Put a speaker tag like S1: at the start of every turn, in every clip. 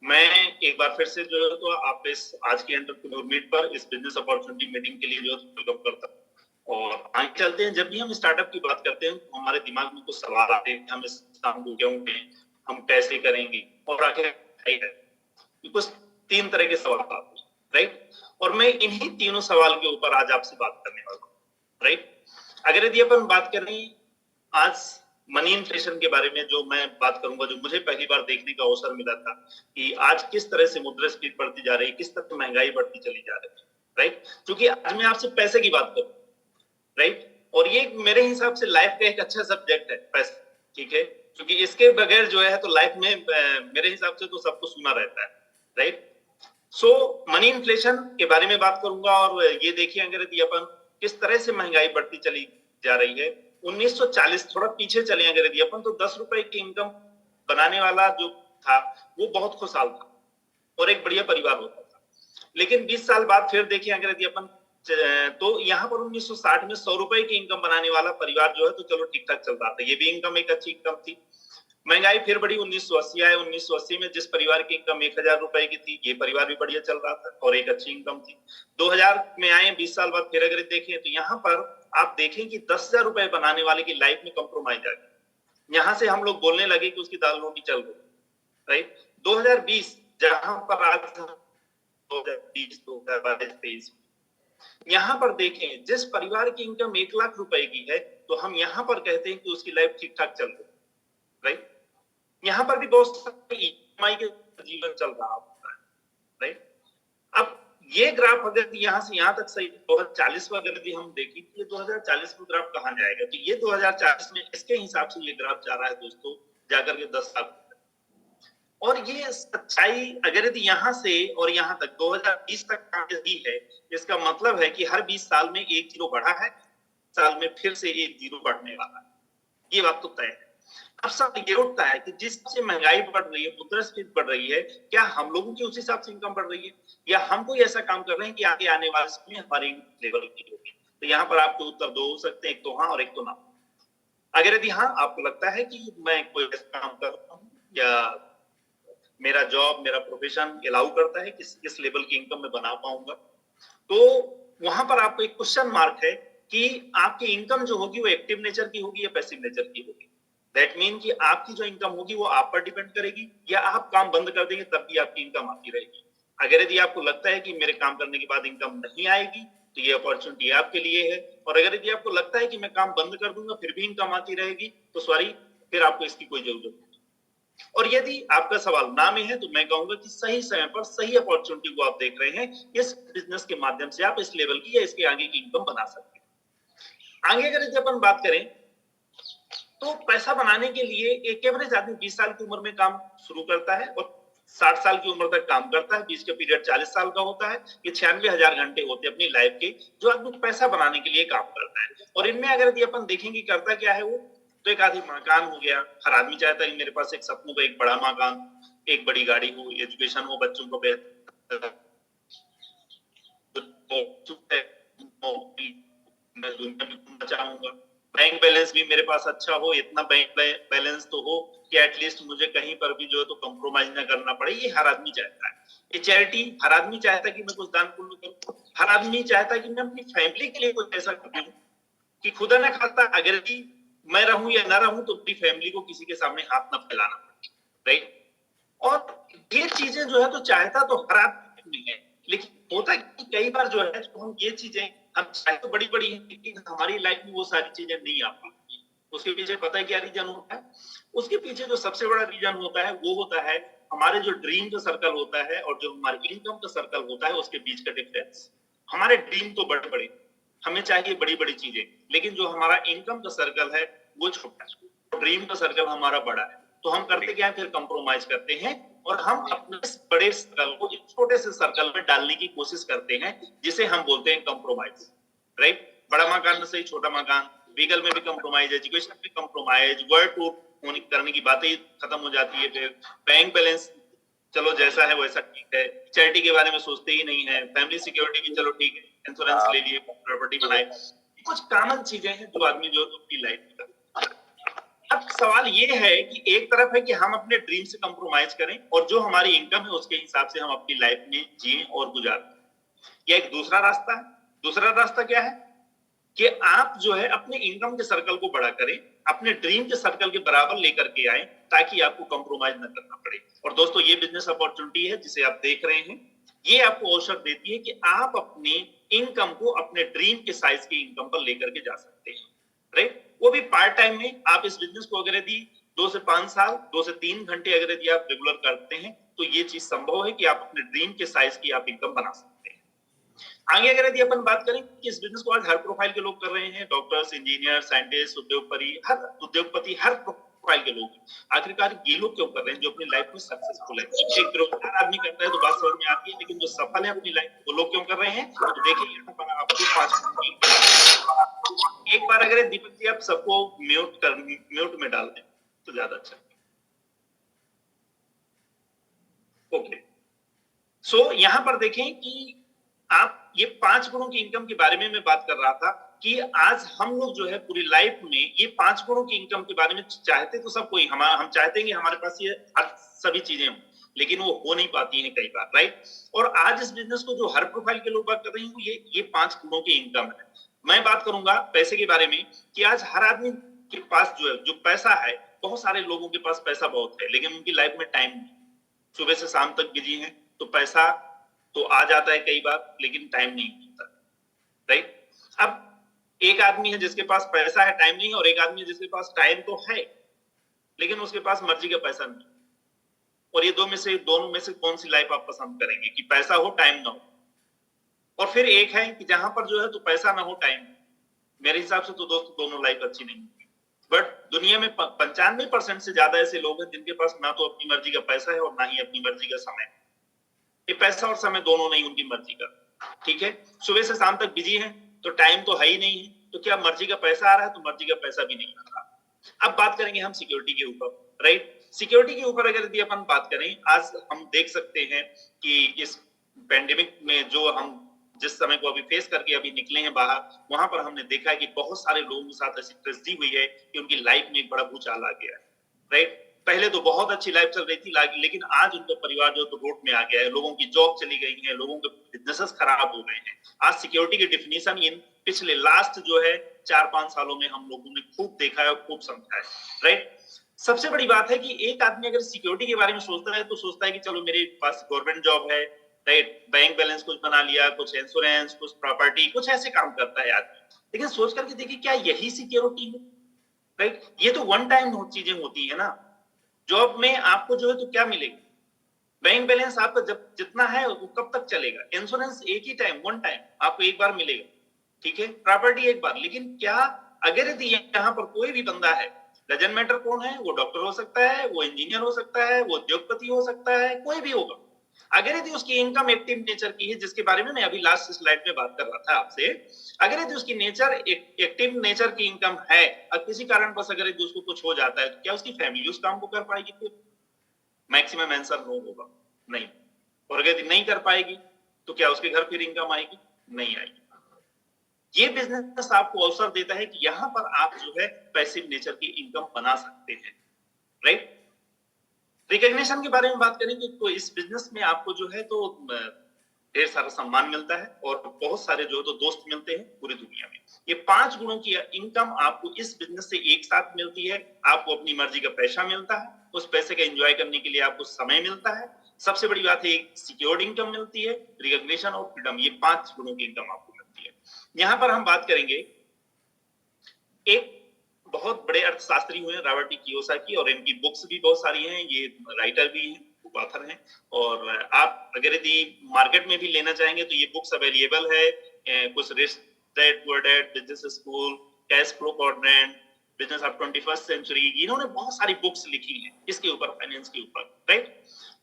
S1: मैं एक बार फिर से जो है तो आप इस आज की एंटरप्रेन्योर मीट पर इस बिजनेस अपॉर्चुनिटी मीटिंग के लिए जो है वेलकम करता हूँ। और आगे चलते हैं, जब भी हम स्टार्टअप की बात करते हैं तो हमारे दिमाग में कुछ सवाल आते हैं कि हम इस काम को क्यों करें, हम कैसे करेंगे और आखिर है कुछ तीन तरह के सवाल आते हैं, राइट। और मैं इन्हीं तीनों सवाल के ऊपर आज आपसे बात करने वाला हूँ, राइट। अगर यदि अपन बात करें आज मनी इन्फ्लेशन के बारे में, जो मैं बात करूंगा, जो मुझे पहली बार देखने का अवसर मिला था कि आज किस तरह से मुद्रास्फीति बढ़ती जा रही है, किस तरह से महंगाई बढ़ती चली जा रही है, राइट। क्योंकि आज मैं आपसे पैसे की बात करूं, राइट। और ये मेरे हिसाब से लाइफ का एक अच्छा सब्जेक्ट है पैसा, ठीक है। क्योंकि इसके बगैर जो है तो लाइफ में मेरे हिसाब से तो सब कुछ सुना रहता है, राइट। सो मनी इन्फ्लेशन के बारे में बात करूंगा। और ये देखिए, अगर यदि अपन किस तरह से महंगाई बढ़ती चली जा रही है। 1940 थोड़ा पीछे चले अगर यदि अपन, तो 10 रुपए की इनकम बनाने वाला जो था वो बहुत खुशहाल था और एक बढ़िया परिवार होता था। लेकिन 20 साल बाद फिर देखिए अगर यदि अपन, तो यहाँ पर 1960 में 100 रुपए की इनकम बनाने वाला परिवार जो है तो चलो ठीक ठाक चल रहा था, ये भी इनकम एक अच्छी इनकम थी। महंगाई फिर बढ़ी, 1980 आए, 1980 में जिस परिवार की इनकम 1000 रुपए की थी, ये परिवार भी बढ़िया चल रहा था और एक अच्छी इनकम थी। 2000 में आए, 20 साल बाद फिर अगर देखें तो यहाँ पर आप देखें कि 10,000 रुपए बनाने वाले की लाइफ में कंप्रोमाइज आ गई। यहाँ से हम लोग बोलने लगे कि उसकी दाल रोटी चल गई, राइट। 2020 जहां पर आज 2020 2022 यहाँ पर देखें, जिस परिवार की इनकम 1 लाख रुपए की है तो हम यहाँ पर कहते हैं कि उसकी लाइफ ठीक ठाक चल रही, राइट। यहाँ पर भी बहुत सारे ईएमआई के जीवन चल रहा होता है, राइट। अब ये ग्राफ अगर यहाँ से यहाँ तक सही 2040 में अगर हम देखें कि ये 2040 में ग्राफ कहाँ जाएगा, तो ये 2040 में इसके हिसाब से ये ग्राफ जा रहा है दोस्तों, जाकर के 10 साल। और ये सच्चाई अगर यदि यहाँ से और यहाँ तक 2020 तक ही है, इसका मतलब है कि हर 20 साल में एक जीरो बढ़ा है, साल में फिर से एक जीरो बढ़ने वाला है, ये बात तो तय है। अब सवाल ये उठता है कि जिस से महंगाई बढ़ रही है, मुद्रास्फीति बढ़ रही है, क्या हम लोगों की उस हिसाब से इनकम बढ़ रही है, या हम कोई ऐसा काम कर रहे हैं कि आगे आने वाले समय हमारी लेवल की होगी। तो यहाँ पर आपके उत्तर दो हो सकते हैं, एक तो हाँ और एक तो ना। अगर यदि हाँ आपको लगता है कि मैं कोई ऐसा काम कर रहा हूँ या मेरा जॉब, मेरा प्रोफेशन अलाउ करता है किस लेवल की इनकम मैं बना पाऊंगा, तो वहां पर आपको एक क्वेश्चन मार्क है कि आपकी इनकम जो होगी वो एक्टिव नेचर की होगी या पैसिव नेचर की होगी। दैट मीन कि आपकी जो इनकम होगी वो आप पर डिपेंड करेगी, या आप काम बंद कर देंगे तब भी आपकी इनकम आती रहेगी। अगर यदि आपको लगता है कि मेरे काम करने के बाद इनकम नहीं आएगी तो ये अपॉर्चुनिटी आपके लिए है। और अगर यदि आपको लगता है कि मैं काम बंद कर दूंगा फिर भी इनकम आती रहेगी, तो सॉरी, फिर आपको इसकी कोई जरूरत नहीं। और यदि आपका सवाल ना में है तो मैं कहूंगा कि सही समय पर सही अपॉर्चुनिटी को आप देख रहे हैं, इस बिजनेस के माध्यम से आप इस लेवल की या इसके आगे की इनकम बना सकते हैं। आगे अगर अपन बात करें तो पैसा बनाने के लिए एक एवरेज आदमी 20 साल की उम्र में काम शुरू करता है और 60 साल की उम्र तक काम करता है। बीच का पीरियड 40 साल का होता है। ये 96,000 घंटे होते हैं अपनी लाइफ के, जो आदमी पैसा बनाने के लिए काम करता है। और इनमें अगर यदि अपन देखेंगे करता क्या है वो, तो एक आदमी मकान हो गया। हर आदमी चाहता है कि मेरे पास एक सपनों का एक बड़ा मकान, एक बड़ी गाड़ी हो, एजुकेशन हो, बच्चों को बेहतर मैं दुनिया में घूमना चाहूंगा। बैंक बैलेंस भी मेरे पास अच्छा हो, इतना बैंक बैलेंस तो हो कि एटलीस्ट मुझे कहीं पर भी जो है तो कंप्रोमाइज ना करना पड़े। ये हर आदमी चाहता है। ये चैरिटी, हर आदमी चाहता है कि मैं कुछ दान पुण्य करूं। हर आदमी चाहता है कि मैं अपनी फैमिली के लिए कुछ ऐसा करूं कि खुदा ना खाता अगर भी मैं रहूं या ना रहूं तो अपनी फैमिली को किसी के सामने हाथ ना फैलाना पड़े, राइट। और ये चीजें जो है तो चाहता तो हर आदमी है, लेकिन होता कि कई बार जो है तो हम ये चीजें हम चाहे तो बड़ी बड़ी है, लेकिन हमारी लाइफ में वो सारी चीजें नहीं आ पाती। उसके पीछे पता है क्या रीजन होता है? उसके पीछे जो सबसे बड़ा रीजन होता है वो होता है हमारे जो ड्रीम का सर्कल होता है और जो हमारे इनकम का सर्कल होता है, उसके बीच का डिफरेंस। हमारे ड्रीम तो बड़े बड़े, हमें चाहिए बड़ी बड़ी चीजें, लेकिन जो हमारा इनकम का सर्कल है वो छोटा है, ड्रीम का सर्कल हमारा बड़ा है। तो हम करते क्या है, फिर कंप्रोमाइज करते हैं और हम अपने बड़े सर्कल को एक छोटे से सर्कल में डालने की कोशिश करते हैं, जिसे हम बोलते हैं कंप्रोमाइज, राइट। बड़ा मकान में सही छोटा मकान, व्हीकल में भी कंप्रोमाइज, एजुकेशन में कंप्रोमाइज, वर्ड टू होने करने की बातें खत्म हो जाती है। फिर बैंक बैलेंस चलो जैसा है वैसा ठीक है, चैरिटी के बारे में सोचते ही नहीं है, फैमिली सिक्योरिटी भी चलो ठीक है, इंश्योरेंस ले लिए, प्रॉपर्टी बनाए। कुछ कॉमन चीजें हैं जो आदमी जो अपनी लाइफ में अब सवाल ये है कि एक तरफ है कि हम अपने ड्रीम से कंप्रोमाइज करें और जो हमारी इनकम है उसके हिसाब से हम अपनी लाइफ में जिए और गुजारें। यह एक दूसरा रास्ता है। दूसरा रास्ता क्या है कि आप जो है अपने इनकम के सर्कल को बड़ा करें, अपने ड्रीम के सर्कल के बराबर लेकर के आए ताकि आपको कंप्रोमाइज न करना पड़े। और दोस्तों ये बिजनेस अपॉर्चुनिटी है जिसे आप देख रहे हैं, ये आपको अवसर देती है कि आप अपनी इनकम को अपने ड्रीम के साइज की इनकम पर लेकर के जा सकते हैं, राइट? वो भी पार्ट टाइम में। आप इस बिजनेस को अगर यदि 2 से 5 साल, 2 से 3 घंटे अगर यदि आप रेगुलर करते हैं तो ये चीज संभव है कि आप अपने ड्रीम के साइज की आप इनकम बना सकते हैं। आगे अगर यदि अपन बात करें कि इस बिजनेस को आज हर प्रोफाइल के लोग कर रहे हैं, डॉक्टर्स, इंजीनियर, साइंटिस्ट, उद्योगपति, हर प्रोफाइल के लोग। आखिरकार ये लोग क्यों कर रहे हैं जो अपनी लाइफ में सक्सेसफुल है? एक बेरोजगार आदमी करता है तो बात समझ में आती है, लेकिन जो सफल है अपनी लाइफ वो लोग क्यों कर रहे हैं? तो देखिए यहाँ पर आपको 5 एक बार अगर दीपक जी आप सबको म्यूट में डाल दें तो ज्यादा अच्छा। ओके, सो यहाँ पर देखें कि आप ये 5 गुणों की इनकम के बारे में मैं बात कर रहा था कि आज हम लोग जो है पूरी लाइफ में ये 5 गुणों की इनकम के बारे में चाहते तो सब कोई, हम चाहते हैं कि हमारे पास ये सभी चीजें हों, लेकिन वो हो नहीं पाती हैं कई बार, राइट? और आज इस बिजनेस को जो हर प्रोफाइल के लोग बात कर रहे हैं ये 5 गुणों की इनकम है। मैं बात करूंगा पैसे के बारे में कि आज हर आदमी के पास जो है जो पैसा है, बहुत सारे लोगों के पास पैसा बहुत है लेकिन उनकी लाइफ में टाइम नहीं, सुबह से शाम तक बिजी है, तो पैसा तो आ जाता है कई बार लेकिन टाइम नहीं मिलता, राइट? अब एक आदमी है जिसके पास पैसा है, टाइम नहीं है, और एक आदमी है जिसके पास टाइम तो है लेकिन उसके पास मर्जी का पैसा नहीं। और ये दोनों में से कौन सी लाइफ आप पसंद करेंगे कि पैसा हो टाइम ना हो? और फिर एक है कि जहां पर जो है तो पैसा ना हो टाइम, मेरे हिसाब से तो दोस्तों दोनों लाइफ अच्छी नहीं होगी। बट दुनिया में 95% से ज्यादा ऐसे लोग हैं जिनके पास ना तो अपनी मर्जी का पैसा है और ना ही अपनी मर्जी का समय। ये पैसा और समय दोनों नहीं उनकी मर्जी का, ठीक है? सुबह से शाम तक बिजी है तो टाइम तो है ही नहीं है, तो क्या मर्जी का पैसा आ रहा है? तो मर्जी का पैसा भी नहीं आ रहा। अब बात करेंगे हम सिक्योरिटी के ऊपर, राइट? सिक्योरिटी के ऊपर अगर यदि अपन बात करें, आज हम देख सकते हैं कि इस पेंडेमिक में जो हम जिस समय को अभी फेस करके अभी निकले हैं बाहर, वहां पर हमने देखा है कि बहुत सारे लोगों के साथ ऐसी ट्रेजेडी हुई है कि उनकी लाइफ में एक बड़ा भूचाल आ गया है, राइट? पहले तो बहुत अच्छी लाइफ चल रही थी लेकिन आज उनका परिवार जो तो रोड में आ गया है, लोगों की जॉब चली गई है, लोगों के बिजनेसेस खराब हो गए हैं। आज सिक्योरिटी की डेफिनेशन इन पिछले लास्ट जो है 4-5 सालों में हम लोगों ने खूब देखा है और खूब समझा है, राइट? सबसे बड़ी बात है कि एक आदमी अगर सिक्योरिटी के बारे में सोचता है तो सोचता है कि चलो मेरे पास गवर्नमेंट जॉब है, राइट? बैंक बैलेंस कुछ बना लिया, कुछ इंश्योरेंस, कुछ प्रॉपर्टी, कुछ ऐसे काम करता है आदमी। लेकिन सोच करके देखिए क्या यही सिक्योरिटी है, राइट? ये तो वन टाइम चीजें होती है ना। जॉब में आपको जो है तो क्या मिलेगा? बैंक बैलेंस आपका जब जितना है वो कब तक चलेगा? इंश्योरेंस एक ही टाइम, वन टाइम आपको एक बार मिलेगा, ठीक है? प्रॉपर्टी एक बार। लेकिन क्या अगर यदि यहाँ पर कोई भी बंदा है, डजंट मैटर कौन है, वो डॉक्टर हो सकता है, वो इंजीनियर हो सकता है, वो उद्योगपति हो सकता है, कोई भी होगा, अगर यदि उसकी इनकम एक्टिव नेचर की है, जिसके बारे में मैं अभी लास्ट स्लाइड में बात कर रहा था आपसे, अगर यदि उसकी नेचर एक्टिव नेचर की इनकम है और किसी कारणवश अगर यदि उसको कुछ हो जाता है तो क्या उसकी फैमिली उस काम को कर पाएगी? फिर मैक्सिमम आंसर नो होगा, नहीं। और अगर नहीं कर पाएगी तो क्या उसके घर फिर इनकम आएगी? नहीं आएगी। ये बिजनेस आपको अवसर देता है कि यहां पर आप जो है पैसिव नेचर की इनकम बना सकते हैं, राइट? रिकॉग्निशन के बारे में बात करेंगे तो इस बिजनेस में आपको जो है तो ढेर सारा सम्मान मिलता है और बहुत सारे जो तो दोस्त मिलते हैं पूरी दुनिया में। ये 5 गुणों की इनकम आपको इस बिजनेस से एक साथ मिलती है। आपको अपनी मर्जी का पैसा मिलता है, उस पैसे का एंजॉय करने के लिए आपको समय मिलता है। सबसे बड़ी बात है सिक्योर्ड इनकम मिलती है, रिकॉग्निशन और फ्रीडम, ये 5 गुणों की इनकम आपको मिलती है। यहाँ पर हम बात करेंगे एक बहुत बड़े अर्थशास्त्री हुए रॉबर्ट टी कियोसाकी, और इनकी बुक्स भी बहुत सारी हैं, ये राइटर भी हैं, ऑथर हैं। और आप अगर यदि मार्केट में भी लेना चाहेंगे तो ये बुक्स अवेलेबल है। कुछ rich dad poor dad, business school, cash flow quadrant, business of 21st century, इन्होंने बहुत सारी बुक्स लिखी हैं इसके ऊपर, फाइनेंस के ऊपर, राइट?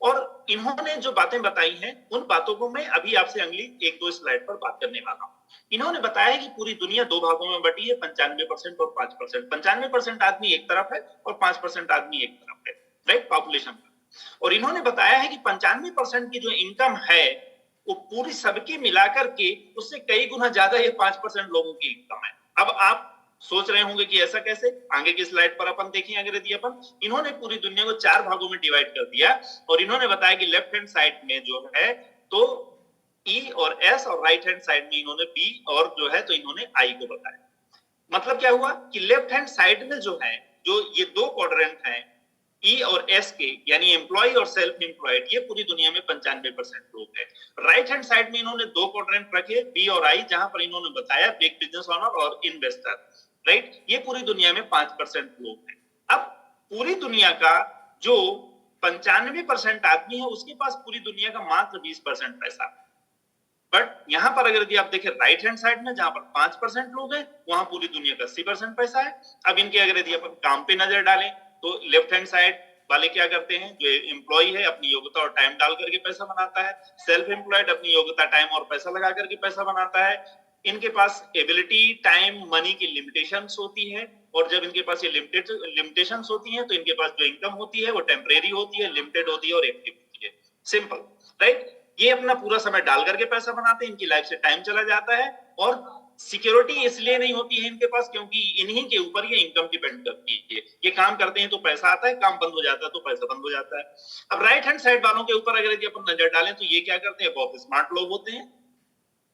S1: और इन्होंने जो बातें बताई हैं उन बातों को मैं अभी आपसे अगली 1-2 स्लाइड पर बात करने वाला हूं। इन्होंने बताया कि पूरी दुनिया 2 भागों में बटी है, 95% और 5%। 95% आदमी एक तरफ है और 5% आदमी एक तरफ है, राइट? पॉपुलेशन का। और इन्होंने बताया है कि 95% की जो इनकम है वो पूरी सबकी मिलाकर के उससे कई गुना ज्यादा ये 5% लोगों की इनकम है। अब आप सोच रहे होंगे कि ऐसा कैसे, आगे की स्लाइड पर अपन देखें। अगर यदि अपन, इन्होंने पूरी दुनिया को 4 भागों में डिवाइड कर दिया और इन्होंने बताया कि लेफ्ट हैंड साइड में जो है तो ई और एस, और राइट हैंड साइड में इन्होंने बी और जो है तो इन्होंने आई को बताया। मतलब क्या हुआ कि लेफ्ट हैंड साइड में जो है, जो ये 2 क्वाड्रेंट हैं ई और एस के, यानी एम्प्लॉय और सेल्फ एम्प्लॉयड, ये पूरी दुनिया में 95% लोग हैं। राइट हैंड साइड में इन्होंने 2 क्वाड्रेंट रखे बी और आई, जहां पर इन्होंने बताया बिग बिजनेस ओनर और इन्वेस्टर, राइट, ये पूरी दुनिया में 5% लोग हैं। अब पूरी दुनिया का जो 95% आदमी है, उसके पास पूरी दुनिया का मात्र 20% पैसा। बट यहां पर अगर यदि आप देखें राइट हैंड साइड में, जहां पर 5% लोग हैं, वहां पूरी दुनिया का 80% पैसा है। अब इनके अगर यदि अपन काम पे नजर डालें तो लेफ्ट हैंड साइड वाले क्या करते हैं, जो एम्प्लॉय है अपनी योग्यता और टाइम डाल करके पैसा बनाता है, सेल्फ एम्प्लॉयड अपनी योग्यता, टाइम और पैसा लगा करके पैसा बनाता है। इनके पास एबिलिटी, टाइम, मनी की लिमिटेशंस होती है, और जब इनके पास ये लिमिटेशंस होती हैं तो इनके पास जो इनकम होती है वो टेम्परेरी होती है, लिमिटेड होती है और एक्टिव होती है। Simple, right. ये अपना पूरा समय डाल करके पैसा बनाते हैं, इनकी लाइफ से टाइम चला जाता है, और सिक्योरिटी इसलिए नहीं होती है इनके पास क्योंकि इन्हीं के ऊपर ये इनकम डिपेंड करती है। ये काम करते हैं तो पैसा आता है, काम बंद हो जाता है तो पैसा बंद हो जाता है। अब राइट हैंड साइड वालों के ऊपर अगर यदि अपन नजर डालें तो ये क्या करते हैं, बहुत स्मार्ट लोग होते हैं।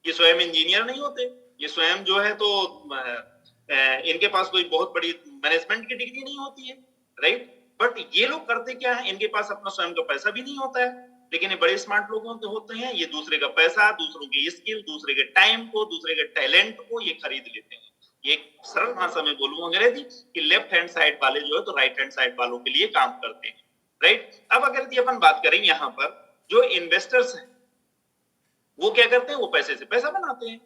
S1: ये स्वयं इंजीनियर नहीं होते, ये स्वयं जो है तो इनके पास कोई बहुत बड़ी मैनेजमेंट की डिग्री नहीं होती है, राइट। बट ये लोग करते क्या है, इनके पास अपना स्वयं का पैसा भी नहीं होता है, लेकिन ये बड़े स्मार्ट लोग होते हैं। ये दूसरे का पैसा, दूसरों की स्किल, दूसरे के टाइम को, दूसरे के टैलेंट को ये खरीद लेते हैं। ये सरल भाषा में बोलूं अंग्रेजी कि लेफ्ट हैंड साइड वाले जो है तो राइट हैंड साइड वालों के लिए काम करते हैं, राइट। अब अगर यदि अपन बात करें यहाँ पर जो इन्वेस्टर्स हैं, वो क्या करते हैं, वो पैसे से पैसा बनाते हैं।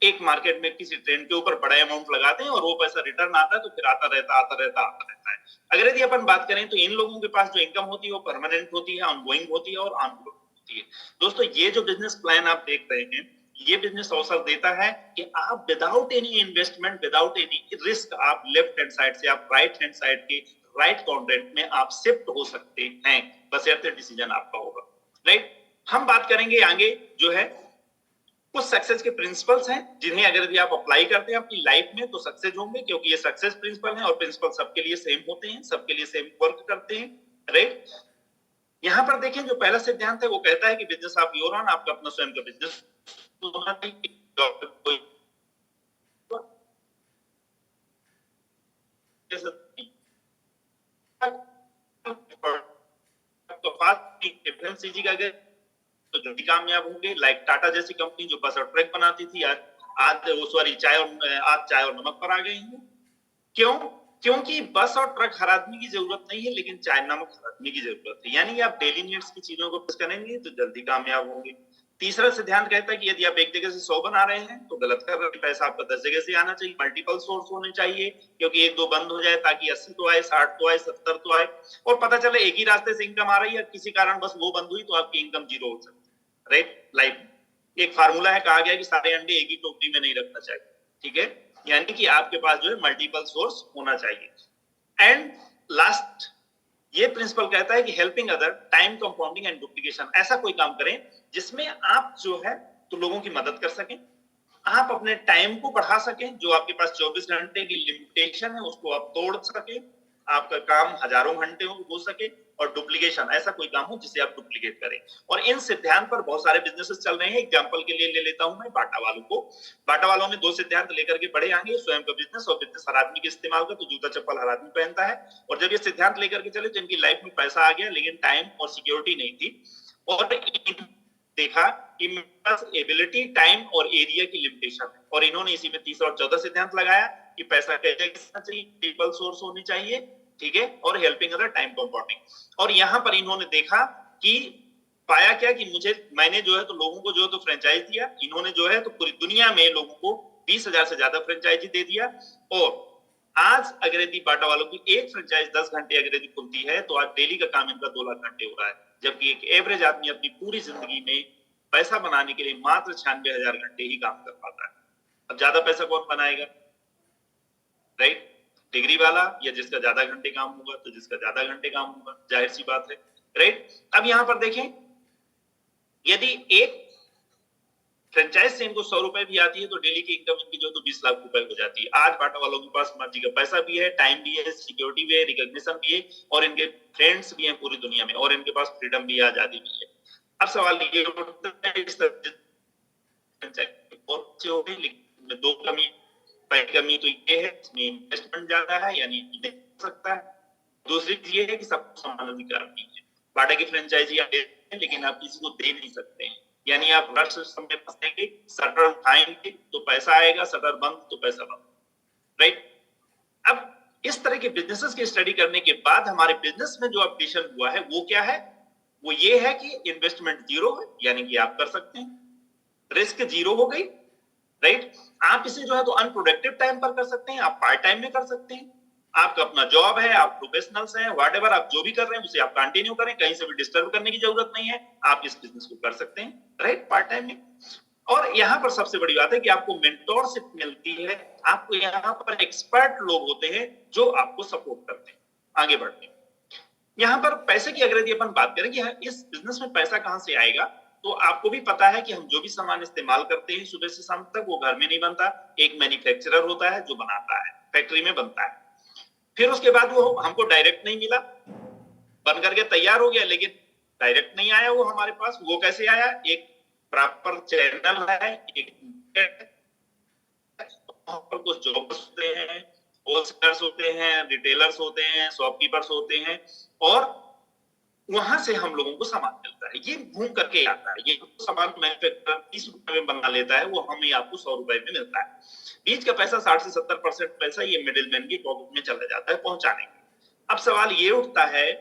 S1: एक मार्केट में किसी ट्रेंड के ऊपर बड़ा अमाउंट लगाते हैं और वो पैसा रिटर्न आता है तो फिर आता रहता है। अगर यदि अपन बात करें तो इन लोगों के पास जो इनकम होती है वो परमानेंट होती है, ऑनगोइंग होती है और ऑनगोइंग होती है। दोस्तों, ये जो बिजनेस प्लान आप देख रहे हैं, ये बिजनेस अवसर देता है कि आप without any investment, without any risk, आप लेफ्ट हैंड साइड से आप राइट हैंड साइड के राइट क्वाड्रेंट में आप शिफ्ट हो सकते हैं, बशर्ते डिसीजन आपका होगा, राइट। हम बात करेंगे आगे जो है कुछ सक्सेस के प्रिंसिपल्स हैं, जिन्हें अगर भी आप अप्लाई करते हैं अपनी लाइफ में तो सक्सेस होंगे, क्योंकि ये सक्सेस प्रिंसिपल हैं और प्रिंसिपल सबके लिए सेम होते हैं, सबके लिए सेम वर्क करते हैं, राइट। यहां पर देखें जो पहला सिद्धांत है वो कहता है कि बिजनेस ऑफ योर ओन, आपका अपना स्वयं का बिजनेस होना चाहिए। तो फास्ट एफएमसीजी का अगर तो जल्दी कामयाब होंगे, लाइक टाटा जैसी कंपनी जो बस और ट्रक बनाती थी, आज वो सॉरी चाय और नमक पर आ गई है। क्यों? क्योंकि बस और ट्रक हर आदमी की जरूरत नहीं है, लेकिन चाय नमक हर आदमी की जरूरत है। यानी आप डेली नीड्स की चीजों को करेंगे तो जल्दी कामयाब होंगे। तीसरा सिद्धांत कहता है कि यदि आप एक जगह से 100 बना रहे हैं तो गलत कर रहे हैं, पैसा आपका 10 जगह से आना चाहिए, मल्टीपल सोर्स होने चाहिए, क्योंकि एक दो बंद हो जाए ताकि 80 तो आए, 60 तो आए, 70 तो आए, और पता चले एक ही रास्ते से इनकम आ रही है, किसी कारण बस वो बंद हुई तो आपकी इनकम जीरो हो सकती है, राइट। लाइफ एक फार्मूला है, कहा गया कि सारे अंडे एक ही टोकरी में नहीं रखना चाहिए, ठीक है। यानी कि आपके पास जो है मल्टीपल सोर्स होना चाहिए। एंड लास्ट ये प्रिंसिपल कहता है कि helping other, time compounding and duplication, ऐसा कोई काम करें जिसमें आप जो है तो लोगों की मदद कर सकें, आप अपने टाइम को बढ़ा सकें, जो आपके पास 24 घंटे की लिमिटेशन है उसको आप तोड़ सकें, आपका काम हजारों घंटे हो सके, और डुप्लीकेशन ऐसा कोई काम हो जिसे आप डुप्लीकेट करें। और इन सिद्धांत पर बहुत सारे बिजनेसेस चल रहे हैं। एग्जांपल के लिए ले लेता हूं मैं बाटा वालों को। बाटा वालों ने 2 सिद्धांत लेकर के बढ़े आगे, स्वयं का बिजनेस और बिजनेस हर आदमी के इस्तेमाल का, तो जूता चप्पल हर आदमी पहनता है। और जब ये सिद्धांत लेकर के चले तो इनकी लाइफ में पैसा आ गया, लेकिन टाइम और सिक्योरिटी नहीं थी। और देखा कि मेरे पास एबिलिटी, टाइम और एरिया की लिमिटेशन है, और इन्होंने इसी में 30 और 14 सिद्धांत लगाया कि पैसा कैसे चाहिए, मल्टीपल सोर्स होनी चाहिए, ठीक है, और हेल्पिंग अदर, टाइम कंपाउंडिंग। और यहां पर इन्होंने देखा कि पाया क्या कि मैंने जो है तो लोगों को जो है तो फ्रेंचाइज दिया, इन्होंने जो है तो पूरी दुनिया में लोगों को 20,000 से ज्यादा फ्रेंचाइजी दे दिया। और आज अगर यदि बाटा वालों की एक फ्रेंचाइज 10 घंटे अगर यदि खुलती है तो आज डेली का काम इनका 2 लाख घंटे हो रहा है, जबकि एक एवरेज आदमी अपनी पूरी जिंदगी में पैसा बनाने के लिए मात्र 96,000 घंटे ही काम कर पाता है। अब ज्यादा पैसा कौन बनाएगा, राइट। डिग्री वाला या जिसका ज्यादा घंटे काम होगा, तो जिसका ज्यादा घंटे काम होगा, जाहिर सी बात है, राइट। अब यहां पर देखें, यदि एक फ्रेंचाइज से इनको 100 रुपए भी आती है तो डेली की इनकम इनकी जो तो 20 लाख रुपए हो जाती है। आज बाटा वालों के पास मर्जी का पैसा भी है, टाइम भी है, सिक्योरिटी भी है, रिकॉग्निशन भी है और इनके फ्रेंड्स भी हैं पूरी दुनिया में और इनके पास फ्रीडम भी है, आजादी भी है। अब सवाल ये उठता है इस दो कमी, पहली कमी तो ये है इसमें इन्वेस्टमेंट ज्यादा है यानी नहीं सकता है। दूसरी चीज ये है कि सबको समान अधिकार नहीं है। बाटा की फ्रेंचाइजी आप देते हैं लेकिन आप किसी को दे नहीं सकते हैं, यानी आप रश समय फंसेंगे, शटर उठाएंगे तो पैसा आएगा, शटर बंद तो पैसा बंद, राइट। अब इस तरह के बिजनेसेस की स्टडी करने के बाद हमारे बिजनेस में जो अपडेशन हुआ है वो क्या है, वो ये है कि इन्वेस्टमेंट जीरो है यानी कि आप कर सकते हैं, रिस्क जीरो हो गई, राइट। आप इसे जो है तो अनप्रोडक्टिव टाइम पर कर सकते हैं, आप पार्ट टाइम में कर सकते हैं, आपका अपना जॉब है, आप प्रोफेशनल्स हैं, व्हाटएवर आप जो भी कर रहे हैं उसे आप कंटिन्यू करें, कहीं से भी डिस्टर्ब करने की जरूरत नहीं है, आप इस बिजनेस को कर सकते हैं, राइट, पार्ट टाइम में। और यहाँ पर सबसे बड़ी बात है कि आपको मेंटोरशिप मिलती है, आपको यहाँ पर एक्सपर्ट लोग होते हैं जो आपको सपोर्ट करते हैं आगे बढ़ने। यहाँ पर पैसे की अगर यदि अपन बात करें कि इस बिजनेस में पैसा कहां से आएगा, तो आपको भी पता है कि हम जो भी सामान इस्तेमाल करते हैं सुबह से शाम तक वो घर में नहीं बनता, एक मैन्युफैक्चरर होता है जो बनाता है, फैक्ट्री में बनता है, फिर उसके बाद वो हमको डायरेक्ट नहीं मिला, बन करके तैयार हो गया लेकिन डायरेक्ट नहीं आया वो हमारे पास। वो कैसे आया, एक प्रॉपर चैनल है, एक पर कुछ जॉब्स होते हैं, होलसेलर्स होते हैं, रिटेलर्स होते हैं, शॉपकीपर्स होते हैं और वहां से हम लोगों को सामान मिलता है, ये घूम करके आता है। ये सामान मैन्युफैक्चरर 30 रुपए में बना लेता है, वो हमें आपको 100 रुपए में मिलता है। बीच का पैसा 60 से 70% पैसा ये मिडिलमैन की पॉकेट में चला जाता है पहुंचाने के। अब सवाल ये उठता है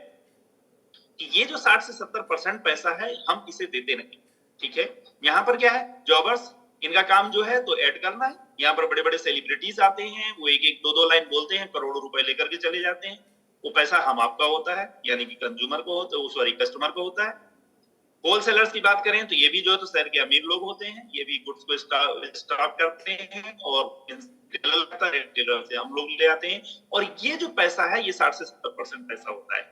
S1: कि ये जो 60 से 70% पैसा है हम इसे देते नहीं, ठीक है। यहाँ पर क्या है, जॉबर्स इनका काम जो है तो ऐड करना है। यहाँ पर बड़े बड़े सेलिब्रिटीज आते हैं, वो एक एक दो दो लाइन बोलते हैं, करोड़ों रुपए लेकर के चले जाते हैं। वो पैसा हम आपका होता है यानी कि कंज्यूमर को होता है, सॉरी कस्टमर को होता है। होलसेलर्स की बात करें तो ये भी जो है तो शहर के अमीर लोग होते हैं, ये भी गुड्स को स्टॉक करते हैं और रिटेलर से हम लोग ले आते हैं। और ये जो पैसा है ये 60 से 70% पैसा होता है।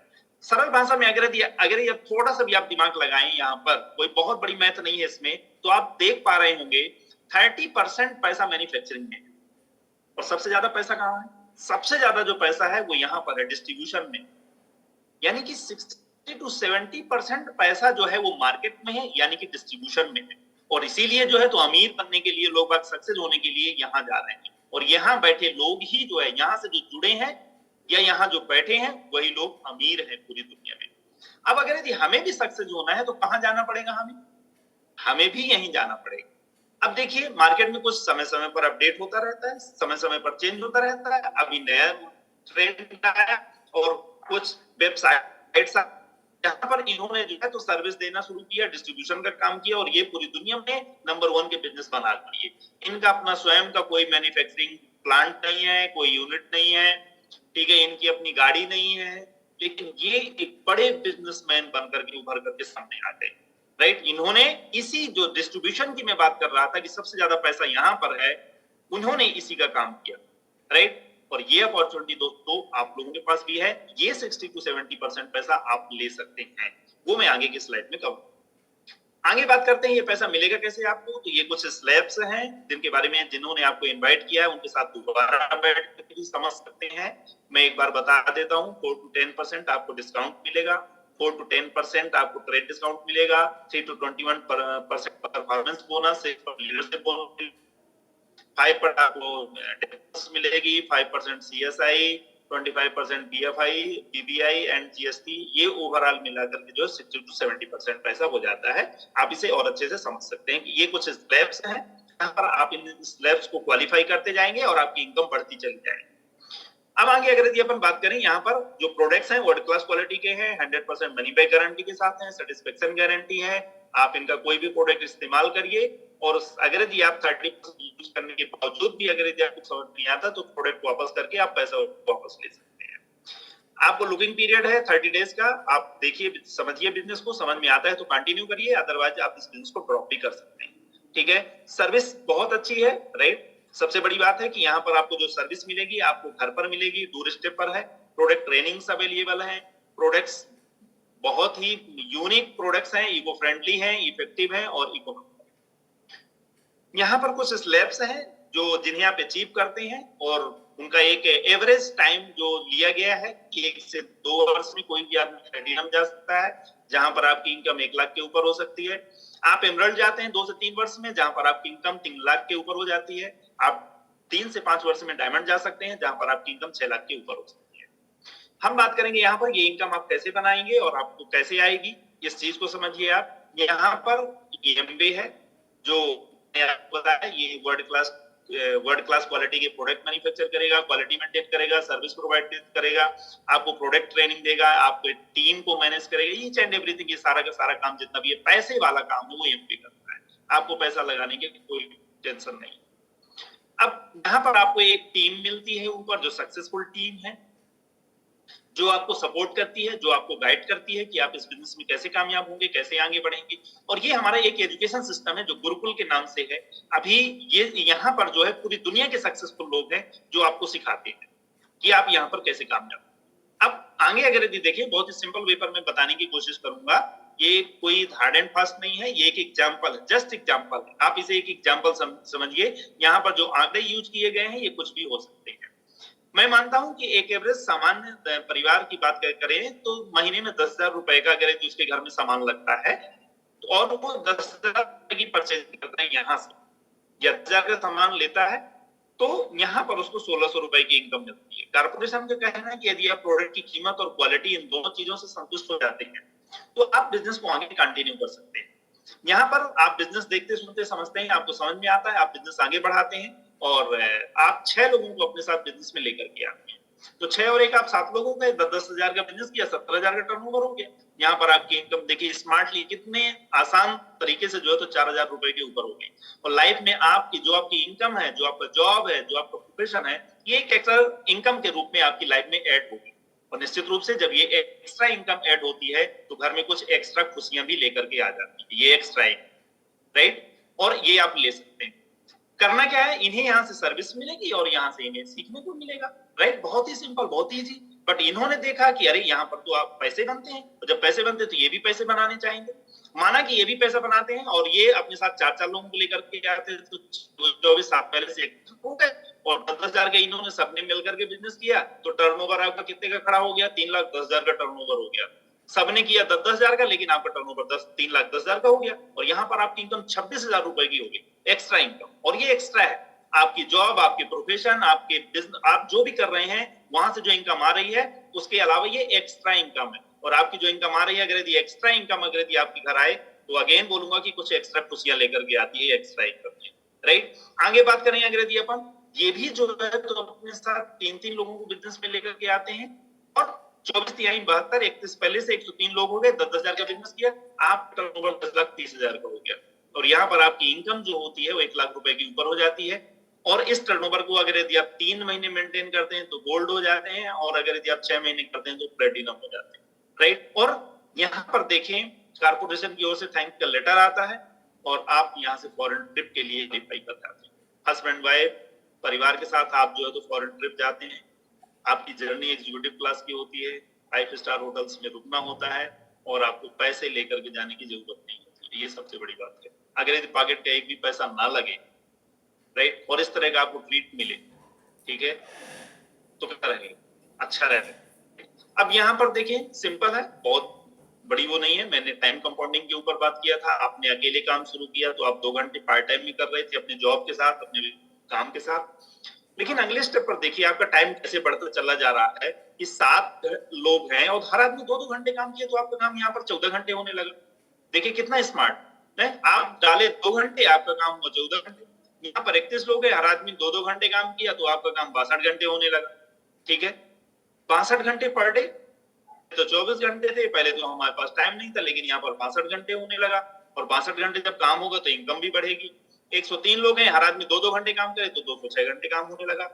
S1: सरल भाषा में अगर ये थोड़ा सा भी आप दिमाग लगाएं, यहाँ पर कोई बहुत बड़ी मैथ नहीं है इसमें, तो आप देख पा रहे होंगे 30% पैसा मैन्युफैक्चरिंग में और सबसे ज्यादा पैसा कहाँ है, सबसे ज्यादा जो पैसा है वो यहाँ पर है डिस्ट्रीब्यूशन में, यानी कि 60 to 70% पैसा जो है वो मार्केट में है यानी कि डिस्ट्रीब्यूशन में है। और इसीलिए जो है तो अमीर बनने के लिए लोग सक्सेस होने के लिए यहाँ जा रहे हैं और यहाँ बैठे लोग ही जो है यहाँ से जो जुड़े हैं या यहाँ जो बैठे हैं वही लोग अमीर हैं पूरी दुनिया में। अब अगर यदि हमें भी सक्सेस होना है तो कहाँ जाना पड़ेगा, हमें भी यहीं जाना पड़ेगा। अब देखिए मार्केट में कुछ समय समय पर अपडेट होता रहता है, समय समय पर चेंज होता रहता है। अभी नया ट्रेंड आया और कुछ वेबसाइट्स जहां पर इन्होंने जो है तो सर्विस देना शुरू किया, डिस्ट्रीब्यूशन का काम किया और ये पूरी दुनिया में नंबर 1 के बिजनेस बना लिए। इनका अपना स्वयं का कोई मैन्युफैक्चरिंग प्लांट नहीं है, कोई यूनिट नहीं है, ठीक है, इनकी अपनी गाड़ी नहीं है, लेकिन ये एक बड़े बिजनेसमैन बनकर के उभर करके सामने आ गए, राइट। इन्होंने इसी जो डिस्ट्रीब्यूशन की मैं बात कर रहा था कि सबसे ज्यादा पैसा यहां पर है, उन्होंने इसी का काम किया, राइट। और ये अपॉर्चुनिटी दोस्तों आप लोगों के पास भी है, ये 60 to 70% पैसा आप ले सकते हैं, वो मैं आगे की स्लाइड में कहूंगा। आगे बात करते हैं ये पैसा मिलेगा कैसे आपको, तो ये कुछ स्लैब्स हैं जिनके बारे में जिन्होंने आपको इनवाइट किया है उनके साथ दोबारा बैठ कर भी समझ सकते हैं। मैं एक बार बता देता हूं, 4 to 10% आपको डिस्काउंट मिलेगा, 4 to 10% आपको ट्रेड डिस्काउंट मिलेगा, 3 to 21% परफॉर्मेंस बोनस, 6 पर लीडरशिप बोनस, 5% आपको मिलेगी, 5% CSI, 25% BFI, BBI and GST, ये ओवरऑल मिलाकर के जो 60 to 70% पैसा हो जाता है। आप इसे और अच्छे से समझ सकते हैं कि ये कुछ स्लैब्स हैं, यहाँ पर आप इन स्लैब्स को क्वालिफाई करते जाएंगे और आपकी इनकम बढ़ती चली जाएगी। अब आगे अगर यदि अपन बात करें, यहाँ पर जो प्रोडक्ट्स हैं वर्ल्ड क्लास क्वालिटी के हैं, 100% मनी बैक गारंटी के साथ हैं, सेटिस्फेक्शन गारंटी है। आप इनका कोई भी प्रोडक्ट इस्तेमाल करिए और अगर यदि आप 30% यूज करने के बावजूद भी अगर यदि आपको समझ नहीं आता तो प्रोडक्ट वापस करके आप पैसा वापस ले सकते हैं। आपको लुकिंग पीरियड है 30 डेज का, आप देखिए समझिए बिजनेस को, समझ में आता है तो कंटिन्यू करिए, अदरवाइज आप इस बिजनेस को ड्रॉप भी कर सकते हैं, ठीक है। सर्विस बहुत अच्छी है, राइट। सबसे बड़ी बात है कि यहाँ पर आपको जो सर्विस मिलेगी आपको घर पर मिलेगी, दूर स्टेप पर है, प्रोडक्ट ट्रेनिंग्स अवेलेबल है, प्रोडक्ट्स बहुत ही यूनिक प्रोडक्ट्स हैं, इको फ्रेंडली हैं, इफेक्टिव हैं और इकोनॉमिक। यहाँ पर कुछ स्लैब्स हैं जो जिन्हें आप अचीव करते हैं और उनका एक एवरेज टाइम जो लिया गया है कि 1 से 2 वर्ष में कोई भी आदमी प्लेटिनम जा सकता है, जहां पर आपकी इनकम 1 लाख के ऊपर हो सकती है। आप एमरल्ड जाते हैं 2 से 3 वर्ष में, जहां पर आपकी इनकम 3 लाख के ऊपर हो जाती है। आप 3 से 5 वर्ष में डायमंड जा सकते हैं, जहां पर आपकी इनकम 6 लाख के ऊपर हो सकती है। हम बात करेंगे यहाँ पर ये इनकम आप कैसे बनाएंगे और आपको कैसे आएगी, इस चीज को समझिए आप। यहाँ पर एमबे है जो मैंने आपको बताया, ये वर्ल्ड क्लास क्वालिटी के प्रोडक्ट मैन्युफैक्चर करेगा, क्वालिटी मेंटेन करेगा, सर्विस प्रोवाइड करेगा, आपको प्रोडक्ट ट्रेनिंग देगा, आपके टीम को मैनेज करेगा, ईच एंड एवरीथिंग, ये सारा का सारा काम जितना भी है पैसे वाला काम है वो एमबे करता है। आपको पैसा लगाने की कोई टेंशन नहीं। अब यहाँ पर आपको एक टीम मिलती है ऊपर, जो सक्सेसफुल टीम है, जो आपको सपोर्ट करती है, जो आपको गाइड करती है कि आप इस बिजनेस में कैसे कामयाब होंगे, कैसे आगे बढ़ेंगे। और ये हमारा एक एजुकेशन सिस्टम है जो गुरुकुल के नाम से है। अभी ये यहाँ पर जो है पूरी दुनिया के सक्सेसफुल लोग हैं जो आपको सिखाते हैं कि आप यहाँ पर कैसे कामयाब। अब आगे अगर यदि देखें, बहुत ही सिंपल वे पर मैं बताने की कोशिश करूंगा। ये कोई हार्ड एंड फास्ट नहीं है, ये एक एग्जाम्पल है, जस्ट एग्जाम्पल है। आप इसे एक एग्जाम्पल समझिए। यहाँ पर जो आंकड़े यूज किए गए हैं ये कुछ भी हो सकते हैं। मैं मानता हूं कि एक एवरेज सामान्य परिवार की बात करें तो महीने में 10,000 रुपए का अगर उसके घर में सामान लगता है और वो 10,000 की परचेज करता है यहाँ से, या 10,000 का सामान लेता है, तो यहाँ पर उसको 1,600 रुपए की इनकम मिलती है। कारपोरेशन का कहना है कि यदि आप प्रोडक्ट की कीमत और क्वालिटी इन दोनों चीजों से संतुष्ट हो जाते हैं तो आप बिजनेस को आगे कंटिन्यू कर सकते हैं। यहाँ पर आप बिजनेस देखते सुनते समझते हैं, आपको समझ में आता है, आप बिजनेस आगे बढ़ाते हैं और आप 6 लोगों को अपने साथ बिजनेस में लेकर के आते हैं। तो 6 और 1 आप 7 लोगों का 10-10 हजार का बिजनेस किया, 17,000 का टर्नओवर हो गया। यहाँ पर आपकी इनकम देखिए स्मार्टली कितने आसान तरीके से जो है तो 4,000 रुपए के ऊपर हो गई। और लाइफ में आपकी जो आपकी इनकम है, जो आपका जॉब है, जो आपका प्रोफेशन है, ये एक एक्स्ट्रा इनकम के रूप में आपकी लाइफ में ऐड होगी। और निश्चित रूप से जब ये एक्स्ट्रा इनकम ऐड होती है तो घर में कुछ एक्स्ट्रा खुशियां भी लेकर के आ जाती है। ये एक्स्ट्रा इनकम, राइट, और ये आप ले सकते हैं। करना क्या है, इन्हें यहाँ से सर्विस मिलेगी और यहाँ से इन्हें सीखने को मिलेगा, राइट। बहुत ही सिंपल, बहुत इजी। बट इन्होंने देखा कि अरे यहाँ पर तो आप पैसे बनते हैं, और जब पैसे बनते हैं तो ये भी पैसे बनाने चाहेंगे। माना कि ये भी पैसा बनाते हैं और ये अपने साथ 4-4 लोगों को लेकर के आते हैं, तो 24 साल पहले से हो गए और 10,000 का इन्होंने सबने मिलकर के बिजनेस किया तो टर्नओवर आपका कितने का खड़ा हो गया, 3,10,000 का टर्नओवर हो गया। सबने किया 10,10,000 का, लेकिन आपका टर्नओवर 3,10,000 का हो गया और यहाँ पर आपकी इनकम 26,000 रुपए की होगी, एक्स्ट्रा इनकम। और ये एक्स्ट्रा है, आपकी जॉब, आपके प्रोफेशन, आपके बिजनेस, आप जो भी कर रहे हैं वहां से जो इनकम आ रही है उसके अलावा ये एक्स्ट्रा इनकम है। और आपकी जो इनकम आ रही है, अगर यदि एक्स्ट्रा इनकम अगर यदि आपके घर आए तो अगेन बोलूंगा कि कुछ एक्स्ट्रा खुशियां लेकर के आती है एक्स्ट्रा इनकम, राइट। आगे बात करें अगर यदि अपन ये भी जो है तो अपने साथ 3-3 लोगों को बिजनेस में लेकर के आते हैं और 24-3-72 31 पहले से 103 लोग हो गए, 10,000 का बिजनेस किया, आप टर्नओवर 10,30,000 का हो गया। और यहाँ पर आपकी इनकम जो होती है वो 1 लाख रुपए के ऊपर हो जाती है। और इस टर्नओवर को अगर यदि आप 3 महीने मेंटेन करते हैं तो गोल्ड हो जाते हैं, और अगर यदि आप 6 महीने करते हैं तो प्लेटिनम हो जाते हैं, राइट। और यहाँ पर देखें, कारपोरेशन की ओर से थैंक का लेटर आता है और आप यहाँ से फॉरेन ट्रिप के लिए अप्लाई कर जाते हैं। हस्बैंड वाइफ परिवार के साथ आप जो है तो फॉरेन ट्रिप जाते हैं। आपकी जर्नी एग्जीक्यूटिव क्लास की होती है, 5 स्टार होटल्स में रुकना होता है और आपको पैसे लेकर के जाने की जरूरत नहीं होती। ये सबसे बड़ी बात है। अगर यदि पॉकेट का एक भी पैसा ना लगे, राइट, और इस तरह का आपको ट्रीट मिले, ठीक है, तो क्या रहेगा, अच्छा रहेगा। अब यहाँ पर देखें, सिंपल है, बहुत बड़ी वो नहीं है। मैंने टाइम कंपाउंडिंग के ऊपर बात किया था। आपने अकेले काम शुरू किया तो आप 2 घंटे पार्ट टाइम में कर रहे थे अपने जॉब के साथ, अपने काम के साथ। लेकिन अगले स्टेप पर देखिए आपका टाइम कैसे बढ़ता चला जा रहा है कि 7 लोग हैं और हर आदमी 2-2 घंटे काम किया तो आपका काम यहाँ पर 14 घंटे होने लगा। देखिए कितना स्मार्ट है। आप डाले 2 घंटे, आपका काम हुआ 14 घंटे। यहाँ पर 31 लोग हैं, हर आदमी 2-2 घंटे काम किया तो आपका काम 62 घंटे होने लगा, ठीक है। 62 घंटे पर डे, तो 24 घंटे थे पहले, तो हमारे पास टाइम नहीं था, लेकिन यहाँ पर 62 घंटे होने लगा। और 62 घंटे जब काम होगा तो इनकम भी बढ़ेगी। 103 लोग हैं, हर आदमी 2-2 घंटे काम करे तो 206 घंटे काम होने लगा।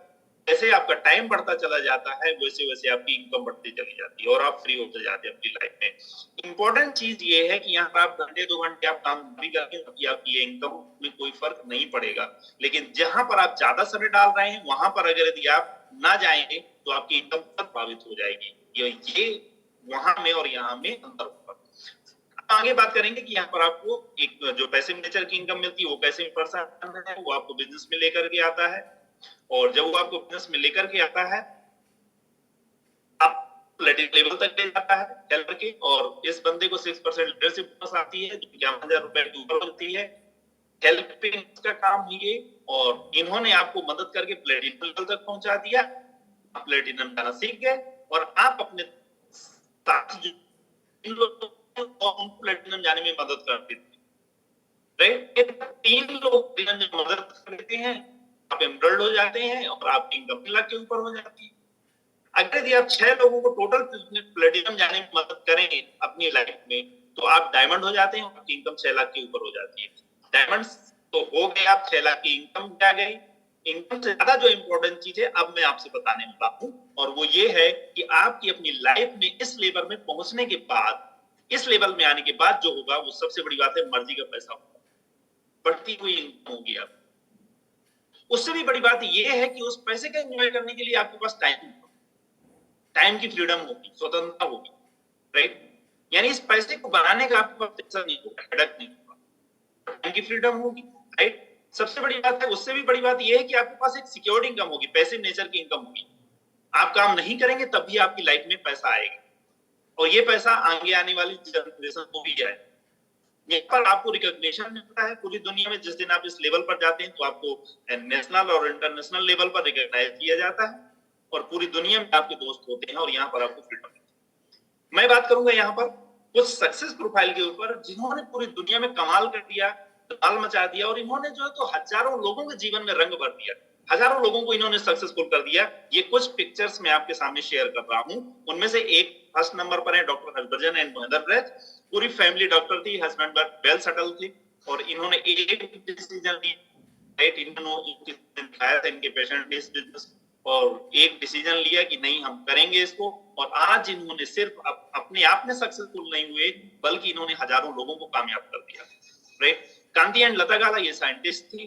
S1: जैसे आपका टाइम बढ़ता चला जाता है वैसे वैसे आपकी इनकम बढ़ती चली जाती है और आप फ्री होते जाते हैं अपनी लाइफ में। इंपॉर्टेंट चीज ये है कि यहाँ पर आप घंटे 2 घंटे आप काम भी करके आपकी इनकम में कोई फर्क नहीं पड़ेगा। लेकिन जहां पर आप ज्यादा समय डाल रहे हैं वहां पर अगर यदि आप ना जाएंगे तो आपकी इनकम प्रभावित हो जाएगी। ये वहां में और यहाँ में अंतर होगा। आगे बात करेंगे कि यहाँ पर आपको एक जो पैसिव नेचर की इनकम मिलती है वो कैसे पर्सन है, वो आपको बिजनेस में लेकर के आता है, और जब वो आपको बिजनेस में लेकर के आता है आप लेवल तक ले जाता है हेल्पर के, और इस बंदे को 6% लीडरशिप बोनस आती है जो 51,000 रुपए के ऊपर होती है। हेल्पिंग का काम ये, और इन्होंने आपको मदद करके प्लेटिनम लेवल तक पहुंचा दिया, आप प्लेटिनम जाना सीख गए, और आप अपने साथ जो इन लोगों को प्लेटिनम जाने में मदद कर देते हैं, राइट? 3 लोग प्लेटिनम में मदद कर देते हैं, आप एमरल्ड हो जाते हैं और आपकी इनकम 3 लाख के ऊपर हो जाती है। अगर यदि आप 6 लोगों को टोटल प्लेटिनम जाने में मदद करें अपनी लाइफ में, तो आप डायमंड हो जाते हैं, आपकी इनकम 6 लाख के ऊपर हो जाती है। डायमंड तो हो गए, आप 6 लाख की इनकम क्या गई। इनकम से ज्यादा जो इंपॉर्टेंट चीज है अब मैं आपसे बताने वाला हूं, और वो ये है कि आपकी अपनी लाइफ में इस लेवल में पहुंचने के बाद, इस लेवल में आने के बाद जो होगा वो सबसे बड़ी बात है, मर्जी का पैसा होगा, बढ़ती हुई इनकम होगी। आप उससे भी बड़ी बात ये है कि उस पैसे का एंजॉय करने के लिए आपके पास टाइम की फ्रीडम होगी, स्वतंत्रता होगी, राइट? यानी इस पैसे को बनाने का आपके पास टेंशन नहीं होगा, हेडेक नहीं होगा, टाइम की फ्रीडम होगी, राइट? सबसे बड़ी बात है, उससे भी बड़ी बात यह है कि आपके पास एक सिक्योर्ड इनकम होगी, पैसिव नेचर की इनकम होगी। आप काम नहीं करेंगे तब भी आपकी लाइफ में पैसा आएगा, और ये पैसा आगे आने वाली जनरेशन को भी जाए। यहाँ पर आपको रिकॉग्निशन मिलता है पूरी दुनिया में। जिस दिन आप इस लेवल पर जाते हैं तो आपको नेशनल और इंटरनेशनल लेवल पर रिकॉग्नाइज किया जाता है, और पूरी दुनिया में आपके दोस्त होते हैं, और यहाँ पर आपको फ्रीडम मिलती है। मैं बात करूंगा यहाँ पर कुछ सक्सेस प्रोफाइल के ऊपर जिन्होंने पूरी दुनिया में कमाल कर दिया, धमाल मचा दिया, और इन्होंने जो है तो हजारों लोगों के जीवन में रंग भर दिया, हजारों लोगों को इन्होंने सक्सेसफुल कर दिया। ये कुछ पिक्चर्स मैं आपके सामने शेयर कर रहा हूं। उनमें से एक फर्स्ट नंबर पर है डॉक्टर हर्षवर्धन एंड महेंद्र ब्रज। पूरी फैमिली डॉक्टर थी, हस्बैंड वेल सेटल थे, और इन्होंने एक डिसीजन लिया, राइट? इन्होंने दिखाया था इनके पेशेंट ने इस बिजनेस, और एक डिसीजन लिया कि नहीं हम करेंगे इसको, और आज इन्होंने सिर्फ अपने आप में सक्सेसफुल नहीं हुए, बल्कि इन्होंने हजारों लोगों को कामयाब कर दिया, राइट? कांति एंड लता गाला ये साइंटिस्ट थी,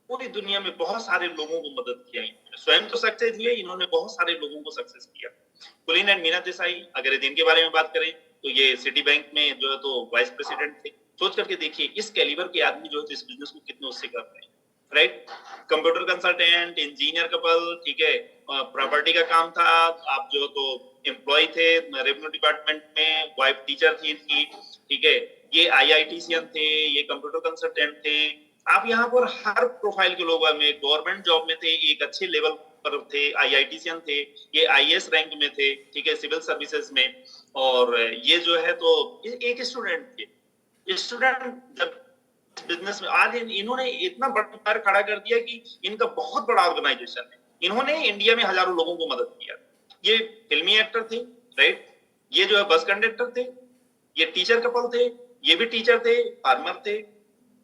S1: पूरी दुनिया में बहुत सारे लोगों को मदद किया इन्होंने, स्वयं तो सक्सेस हुए, इन्होंने बहुत सारे लोगों को सक्सेस किया। कुलीन एंड मीना देसाई, अगर इनके बारे में बात करें तो ये सिटी बैंक में जो है तो वाइस प्रेसिडेंट थे। सोच करके देखिए इस कैलिबर के आदमी जो है तो इस बिजनेस को कितने उससे कर रहे हैं, right? Computer consultant, engineer couple, ठीक है, प्रॉपर्टी का काम था, आप जो तो एम्प्लॉय थे रेवेन्यू डिपार्टमेंट में, वाइफ टीचर थी इनकी, ठीक है, ये आईआईटीसीएन थे, ये कंप्यूटर कंसल्टेंट थे। आप यहाँ पर हर प्रोफाइल के लोग में गवर्नमेंट जॉब में थे, एक अच्छे लेवल पर थे, आईआईटीसीएन थे, ये आईएएस रैंक में थे, ठीक है, सिविल सर्विसेज में, और ये जो है तो एक स्टूडेंट थे। स्टूडेंट जब बिजनेस में आज इन्होंने इतना बड़ा पैर खड़ा कर दिया कि इनका बहुत बड़ा ऑर्गेनाइजेशन है, इन्होंने इंडिया में हजारों लोगों को मदद किया। ये फिल्मी एक्टर थे, राइट? ये जो है बस कंडक्टर थे, ये टीचर कपल थे, ये भी टीचर थे, फार्मर थे।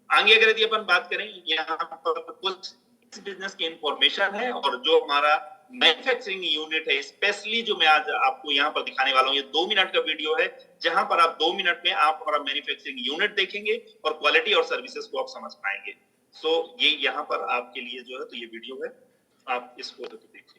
S1: आगे अगर यदि अपन बात करें, यहाँ पर कुछ बिजनेस की इंफॉर्मेशन है, और जो हमारा मैन्युफैक्चरिंग यूनिट है, स्पेशली जो मैं आज आपको यहाँ पर दिखाने वाला हूँ, ये 2 मिनट का वीडियो है, जहां पर आप 2 मिनट में आप हमारा मैन्युफैक्चरिंग यूनिट देखेंगे और क्वालिटी और सर्विसेज को आप समझ पाएंगे। सो ये यहाँ पर आपके लिए जो है तो ये वीडियो है, आप इसको देखिए।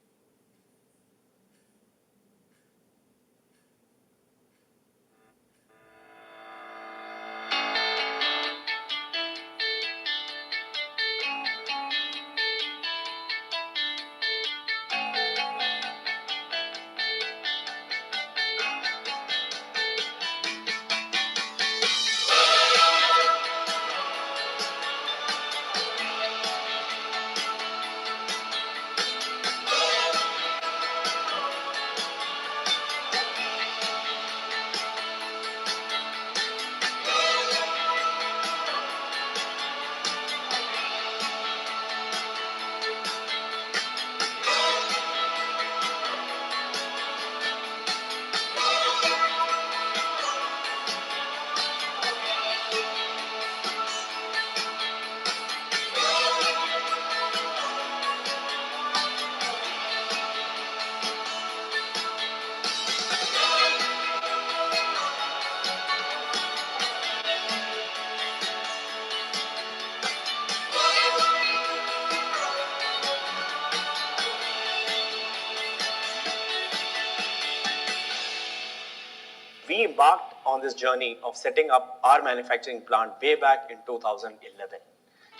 S2: we embarked on this journey of setting up our manufacturing plant way back in 2011.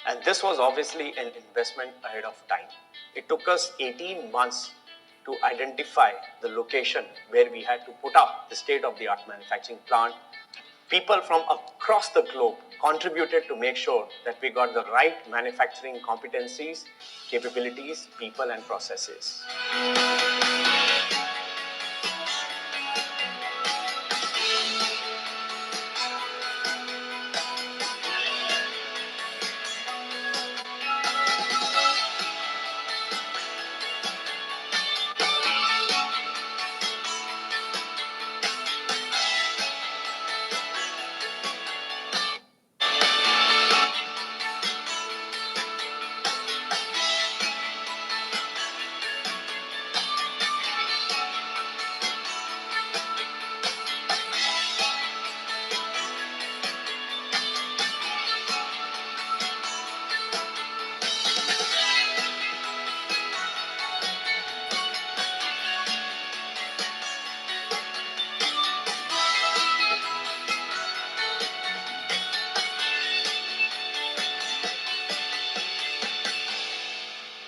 S2: And this was obviously an investment ahead of time. It took us 18 months to identify the location where we had to put up the state-of-the-art manufacturing plant. People from across the globe contributed to make sure that we got the right manufacturing competencies, capabilities, people, and processes.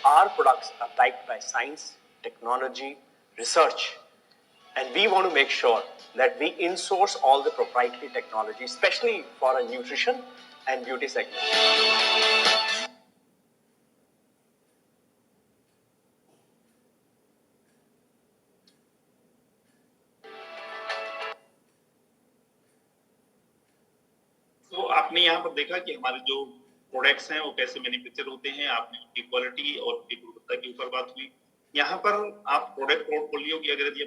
S2: Our products are backed by science, technology, research, and we want to make sure that we in-source all the proprietary technology, especially for a nutrition and beauty segment.
S1: तो आपने यहाँ पर देखा कि हमारे जो products हैं वो कैसे मैन्युफैक्चर होते हैं, आपने उनकी क्वालिटी और उनकी गुणवत्ता के ऊपर बात हुई। यहाँ पर आप प्रोडक्ट पोर्टफोलियो की अगर यदि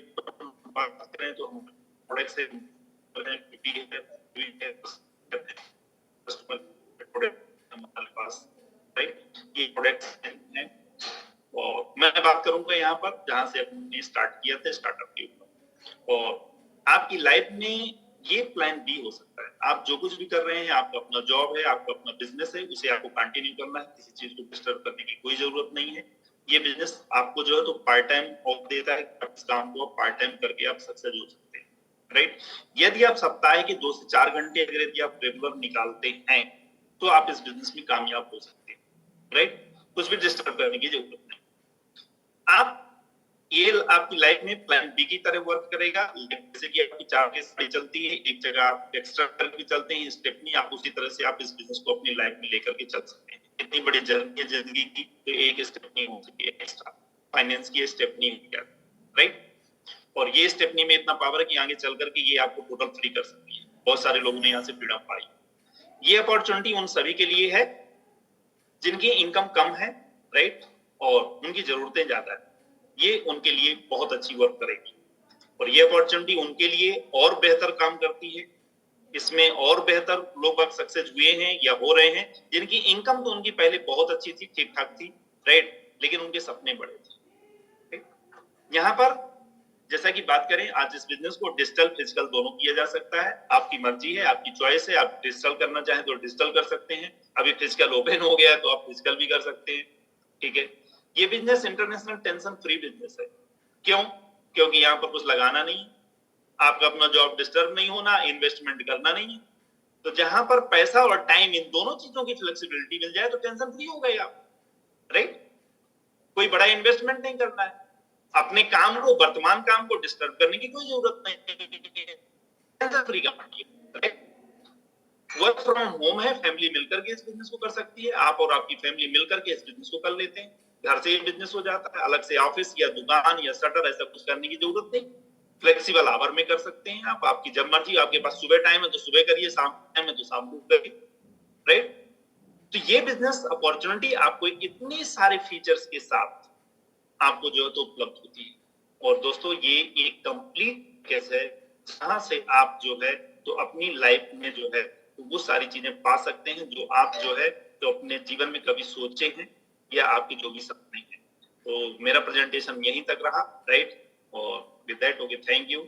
S1: बात करें तो हम प्रोडक्ट से हमारे पास राइट ये प्रोडक्ट्स हैं और मैं बात करूंगा यहाँ पर जहां से हमने स्टार्ट किया था स्टार्टअप के ऊपर। और आपकी लाइफ में ये प्लान बी हो सकता है, आप जो कुछ भी कर रहे हैं, आपका अपना जॉब है, आपका अपना बिजनेस है, उसे आपको कंटिन्यू करना है, किसी चीज को डिस्टर्ब करने की कोई जरूरत नहीं है। ये बिजनेस आपको जो है तो पार्ट टाइम ऑफ देता है, इस काम को पार्ट टाइम करके आप सक्सेस हो सकते हैं, राइट। यदि आप सप्ताह के 2 से 4 घंटे अगर यदि आप रेगुलर निकालते हैं तो आप इस बिजनेस में कामयाब हो सकते हैं, राइट। कुछ भी डिस्टर्ब करने की जरूरत नहीं। आप ये आपकी लाइफ में प्लान बी की तरह वर्क करेगा, जैसे कि आपकी 4 केस चलती है, एक जगह आप एक्स्ट्रा करके चलते हैं स्टेपनी, आप उसी तरह से आप इस बिजनेस को अपनी लाइफ में लेकर के चल सकते हैं। इतनी बड़ी जर्नी है जिंदगी की, तो एक स्टेपनी हो सकती है एक्स्ट्रा, फाइनेंस की स्टेपनी हो गया, राइट। और ये स्टेपनी में इतना पावर है कि आगे चल करके ये आपको टोटल फ्री कर सकती है। बहुत सारे लोगों ने यहाँ से फ्रीडम पाई। ये अपॉर्चुनिटी उन सभी के लिए है जिनकी इनकम कम है, राइट, और उनकी जरूरतें ज्यादा है। ये उनके लिए बहुत अच्छी वर्क करेगी और ये अपॉर्चुनिटी उनके लिए और बेहतर काम करती है। इसमें और बेहतर लोग अब सक्सेस हुए हैं या हो रहे हैं जिनकी इनकम तो उनकी पहले बहुत अच्छी थी, ठीक ठाक थी, राइट, लेकिन उनके सपने बड़े थे। यहाँ पर जैसा कि बात करें, आज इस बिजनेस को डिजिटल फिजिकल दोनों किया जा सकता है। आपकी मर्जी है, आपकी चॉइस है, आप डिजिटल करना चाहें तो डिजिटल कर सकते हैं। अभी फिजिकल ओपन हो गया तो आप फिजिकल भी कर सकते हैं, ठीक है। ये business international tension free business है। क्यों? क्योंकि यहाँ पर कुछ लगाना नहीं, आपका अपना जॉब डिस्टर्ब नहीं होना, इन्वेस्टमेंट करना नहीं। तो जहां पर पैसा और टाइम इन दोनों चीजों की फ्लेक्सिबिलिटी मिल जाए तो टेंशन फ्री हो गए आप, राइट। कोई बड़ा इन्वेस्टमेंट नहीं करना है, अपने काम को, वर्तमान काम को डिस्टर्ब करने की कोई जरूरत नहीं है, टेंशन फ्री का राइट। वर्क फ्रॉम होम है, फैमिली मिलकर के इस बिजनेस को कर सकती है, आप और आपकी फैमिली मिलकर के इस बिजनेस को कर लेते हैं, घर से ये बिजनेस हो जाता है। अलग से ऑफिस या दुकान या शटर ऐसा कुछ करने की जरूरत नहीं, फ्लेक्सिबल आवर में कर सकते हैं आप, आपकी जब मर्जी। आपके पास सुबह टाइम है तो सुबह करिए, शाम टाइम है तो शाम को करिए, राइट। तो ये बिजनेस अपॉर्चुनिटी आपको इतने सारे फीचर्स के साथ आपको जो है तो उपलब्ध होती है। और दोस्तों ये एक कंप्लीट केस है जहां से आप जो है तो अपनी लाइफ में जो है तो वो सारी चीजें पा सकते हैं जो आप जो है तो अपने जीवन में कभी सोचे हैं या आपके जो भी सपने हैं। तो मेरा प्रेजेंटेशन यहीं तक रहा, राइट। और with that okay, thank you.